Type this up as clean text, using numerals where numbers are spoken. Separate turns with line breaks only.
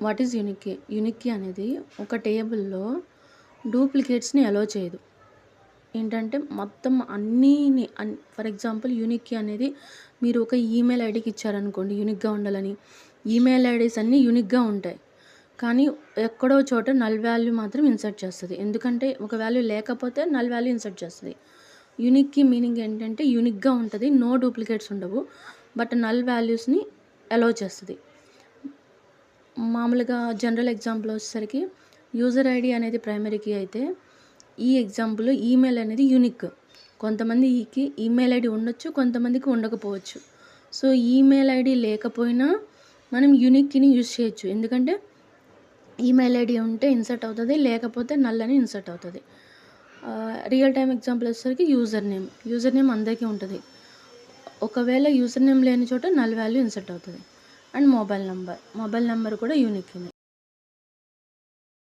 What is unique key? Unique key అనేది ఒక టేబుల్‌లో డూప్లికేట్స్‌ని అలో చేయదు. ఏంటంటే మొత్తం అన్నీని ఫర్ ఎగ్జాంపుల్ యూనిక్ కీ అనేది మీరు ఒక ఈమెయిల్ ఐడీకి ఇచ్చారనుకోండి యూనిక్‌గా ఉండాలని. ఈమెయిల్ ఐడీస్ అన్నీ యూనిక్‌గా ఉంటాయి. కానీ ఎక్కడో చోట నల్ వాల్యూ మాత్రం ఇన్సర్ట్ చేస్తది. ఎందుకంటే ఒక వాల్యూ లేకపోతే నల్ వాల్యూ ఇన్సర్ట్ చేస్తది. యూనిక్ కీ మీనింగ్ ఏంటంటే యూనిక్‌గా ఉంటది. నో డూప్లికేట్స్ ఉండవు. బట్ నల్ వాల్యూస్‌ని అలో చేస్తది. మామూలుగా జనరల్ ఎగ్జాంపుల్ వచ్చేసరికి యూజర్ ఐడీ అనేది ప్రైమరీ కీ అయితే, ఈ ఎగ్జాంపుల్‌లో ఈమెయిల్ అనేది యూనిక్. కొంతమందికి ఈమెయిల్ ఐడీ ఉండొచ్చు, కొంతమందికి ఉండకపోవచ్చు. సో, ఈమెయిల్ ఐడీ లేకపోయినా మనం యూనిక్ కీని యూజ్ చేయొచ్చు. ఎందుకంటే ఈమెయిల్ ఐడీ ఉంటే ఇన్సర్ట్ అవుతది. లేకపోతే నల్ అని ఇన్సర్ట్ అవుతది. రియల్ టైమ్ ఎగ్జాంపుల్ వచ్చేసరికి యూజర్ నేమ్. యూజర్ నేమ్ అందరికీ ఉంటది. ఒకవేళ యూజర్ నేమ్ లేని చోట నల్ వాల్యూ ఇన్సర్ట్ అవుతది. And mobile number. Mobile number కూడా యూనిక్ కీనే.